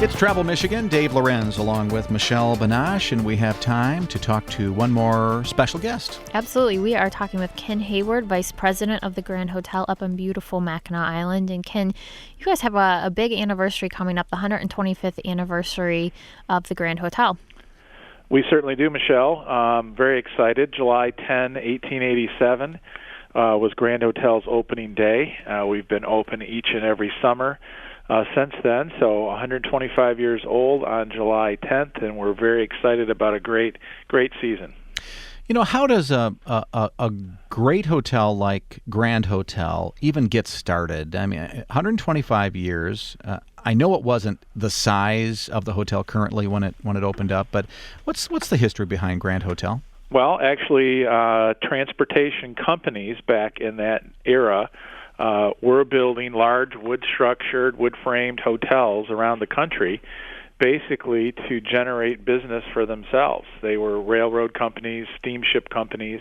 It's Travel Michigan. Dave Lorenz along with Michelle Banache, and we have time to talk to one more special guest. Absolutely. We are talking with Ken Hayward, Vice President of the Grand Hotel up on beautiful Mackinac Island. And Ken, you guys have a big anniversary coming up, the 125th anniversary of the Grand Hotel. We certainly do, Michelle. Very excited. July 10, 1887 was Grand Hotel's opening day. We've been open each and every summer since then, so 125 years old on July 10th, and we're very excited about a great season. You know, how does a great hotel like Grand Hotel even get started? I mean, 125 years. I know it wasn't the size of the hotel currently when it opened up, but what's the history behind Grand Hotel? Well, actually, transportation companies back in that era were building large wood-structured, wood-framed hotels around the country, basically to generate business for themselves. They were railroad companies, steamship companies,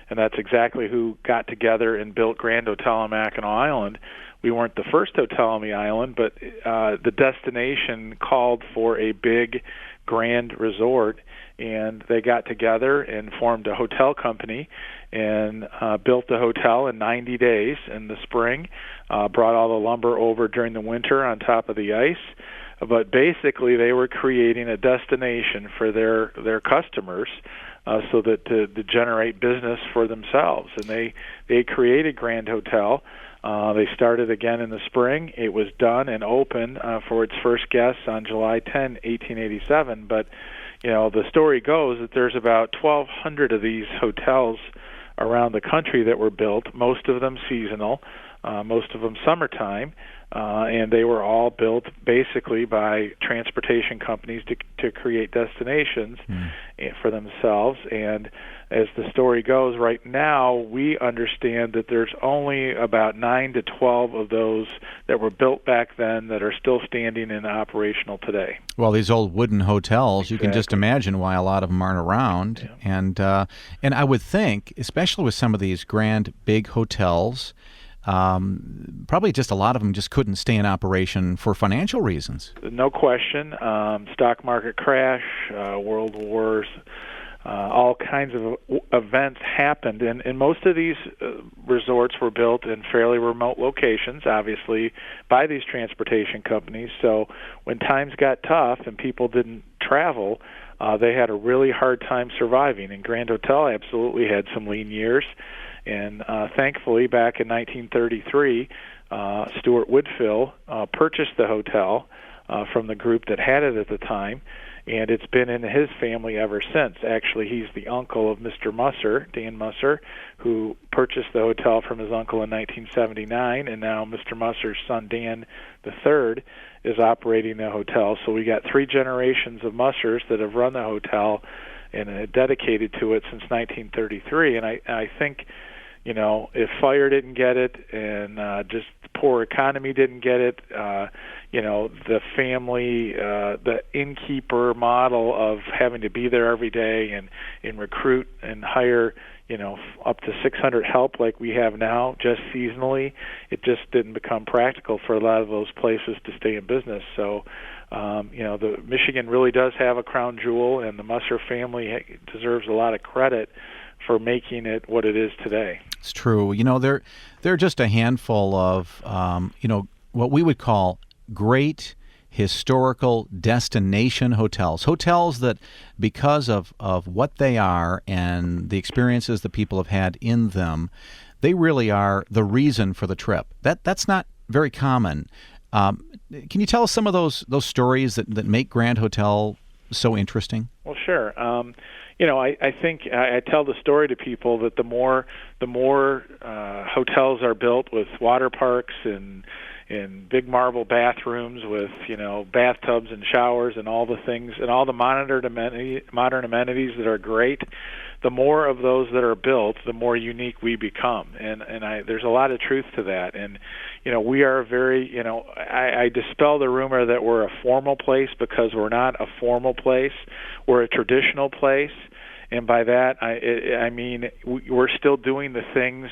and that's exactly who got together and built Grand Hotel on Mackinac Island. We weren't the first hotel on the island, but the destination called for a big grand resort, and they got together and formed a hotel company and built the hotel in 90 days in the spring, brought all the lumber over during the winter on top of the ice. But basically, they were creating a destination for their customers so that to generate business for themselves. And they created Grand Hotel. They started again in the spring. It was done and open for its first guests on July 10, 1887. But, you know, the story goes that there's about 1,200 of these hotels around the country that were built, most of them seasonal, most of them summertime, and they were all built basically by transportation companies to create destinations for themselves. And as the story goes, right now we understand that there's only about 9 to 12 of those that were built back then that are still standing and operational today. Well, these old wooden hotels, you can just imagine why a lot of them aren't around. Yeah. And I would think, especially with some of these grand, big hotels, probably just a lot of them just couldn't stay in operation for financial reasons. No question. Stock market crash, world wars, all kinds of events happened. And most of these resorts were built in fairly remote locations, obviously, by these transportation companies. So when times got tough and people didn't travel, they had a really hard time surviving. And Grand Hotel absolutely had some lean years. And thankfully, back in 1933, Stuart Woodfill purchased the hotel from the group that had it at the time, and it's been in his family ever since. Actually, he's the uncle of Mr. Musser, Dan Musser, who purchased the hotel from his uncle in 1979, and now Mr. Musser's son, Dan III, is operating the hotel. So we got 3 generations of Mussers that have run the hotel and dedicated to it since 1933. And I think, you know, if fire didn't get it and just the poor economy didn't get it, you know, the family, the innkeeper model of having to be there every day and recruit and hire, you know, up to 600 help like we have now just seasonally, it just didn't become practical for a lot of those places to stay in business. So, you know, the Michigan really does have a crown jewel, and the Musser family deserves a lot of credit for making it what it is today. It's true. You know, there are just a handful of, you know, what we would call great historical destination hotels that, because of what they are and the experiences that people have had in them, they really are the reason for the trip. That's not very common. Can you tell us some of those stories that make Grand Hotel so interesting? Well, sure. You know, I think I tell the story to people that the more hotels are built with water parks and big marble bathrooms with, you know, bathtubs and showers and all the things and all the modern amenities that are great, the more of those that are built, the more unique we become. And there's a lot of truth to that. And, you know, we are very, you know, I dispel the rumor that we're a formal place, because we're not a formal place. We're a traditional place. And by that, I mean, we're still doing the things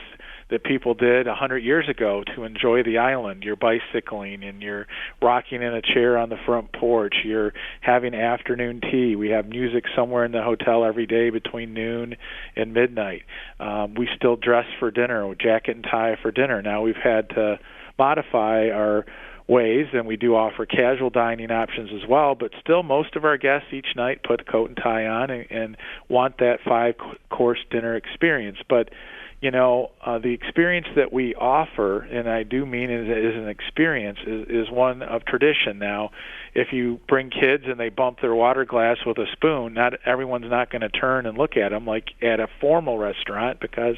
that people did 100 years ago to enjoy the island. You're bicycling and you're rocking in a chair on the front porch. You're having afternoon tea. We have music somewhere in the hotel every day between noon and midnight. We still dress for dinner, jacket and tie for dinner. Now we've had to modify our ways, and we do offer casual dining options as well, but still most of our guests each night put a coat and tie on and want that 5-course dinner experience. But the experience that we offer, and I do mean it is an experience, is one of tradition. Now, if you bring kids and they bump their water glass with a spoon, not everyone's not going to turn and look at them like at a formal restaurant, because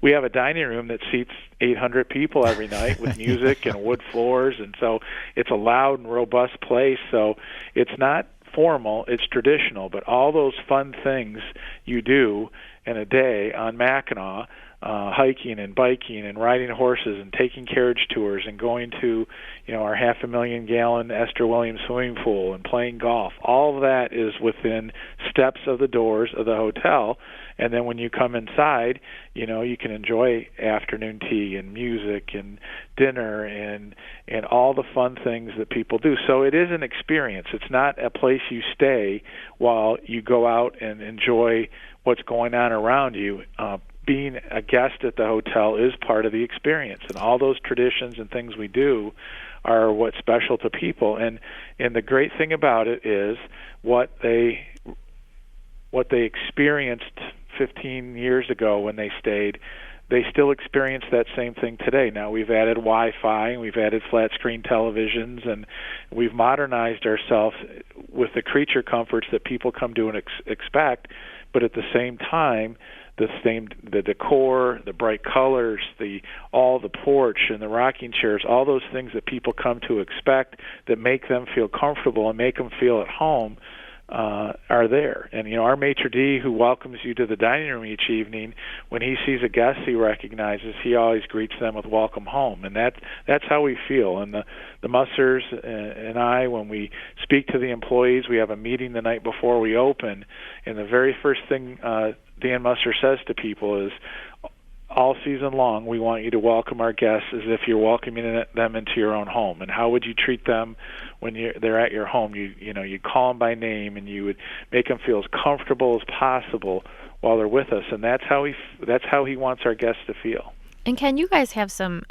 we have a dining room that seats 800 people every night with music and wood floors, and so it's a loud and robust place. So it's not formal, it's traditional, but all those fun things you do in a day on Mackinac, hiking and biking and riding horses and taking carriage tours and going to our 500,000-gallon Esther Williams swimming pool and playing golf. All of that is within steps of the doors of the hotel. And then when you come inside, you can enjoy afternoon tea and music and dinner and all the fun things that people do. So it is an experience. It's not a place you stay while you go out and enjoy what's going on around you. Being a guest at the hotel is part of the experience, and all those traditions and things we do are what's special to people. And the great thing about it is what they experienced 15 years ago when they stayed, they still experience that same thing today. Now we've added Wi-Fi and we've added flat screen televisions, and we've modernized ourselves with the creature comforts that people come to and expect, but at the same time the decor, the bright colors, all the porch and the rocking chairs, all those things that people come to expect that make them feel comfortable and make them feel at home are there. And our maitre d', who welcomes you to the dining room each evening, when he sees a guest he recognizes, he always greets them with "Welcome home," and that's how we feel. And the Mussers and I, when we speak to the employees, we have a meeting the night before we open, and the very first thing Dan Musser says to people is, all season long, we want you to welcome our guests as if you're welcoming them into your own home. And how would you treat them when they're at your home? You call them by name, and you would make them feel as comfortable as possible while they're with us. And that's how he wants our guests to feel. And Ken, you guys have some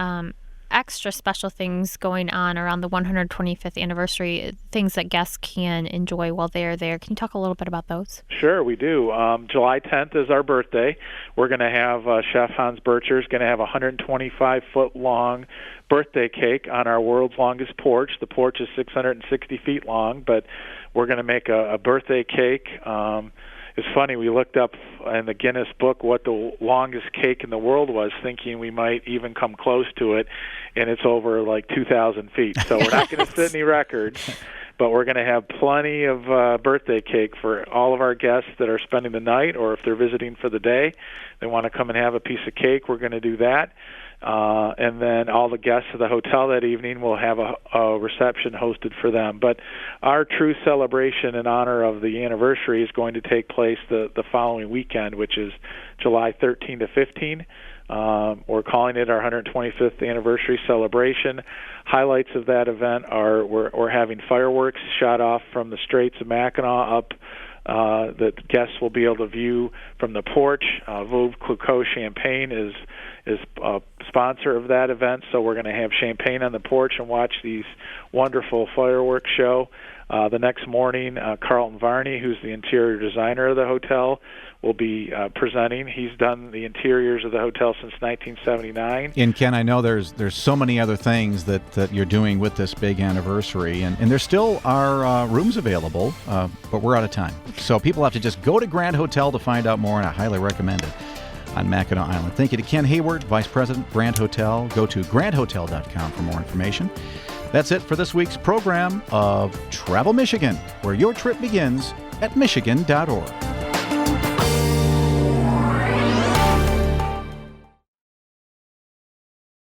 extra special things going on around the 125th anniversary, things that guests can enjoy while they're there. Can you talk a little bit about those? Sure, we do. July 10th is our birthday. We're going to have Chef Hans Bircher is going to have a 125-foot-long birthday cake on our world's longest porch. The porch is 660 feet long, but we're going to make a birthday cake. It's funny, we looked up in the Guinness book what the longest cake in the world was, thinking we might even come close to it, and it's over like 2,000 feet. So we're not going to set any records, but we're going to have plenty of birthday cake for all of our guests that are spending the night, or if they're visiting for the day, they want to come and have a piece of cake, we're going to do that. And then all the guests of the hotel that evening will have a reception hosted for them. But our true celebration in honor of the anniversary is going to take place the following weekend, which is July 13 to 15. We're calling it our 125th anniversary celebration. Highlights of that event are we're having fireworks shot off from the Straits of Mackinac up that guests will be able to view from the porch. Veuve Clicquot Champagne is a sponsor of that event, so we're going to have champagne on the porch and watch these wonderful fireworks show. The next morning, Carlton Varney, who's the interior designer of the hotel, will be presenting. He's done the interiors of the hotel since 1979. And Ken, I know there's so many other things that you're doing with this big anniversary, and there still are rooms available, but we're out of time. So people have to just go to Grand Hotel to find out more, and I highly recommend it on Mackinac Island. Thank you to Ken Hayward, Vice President, Grand Hotel. Go to grandhotel.com for more information. That's it for this week's program of Travel Michigan, where your trip begins at Michigan.org.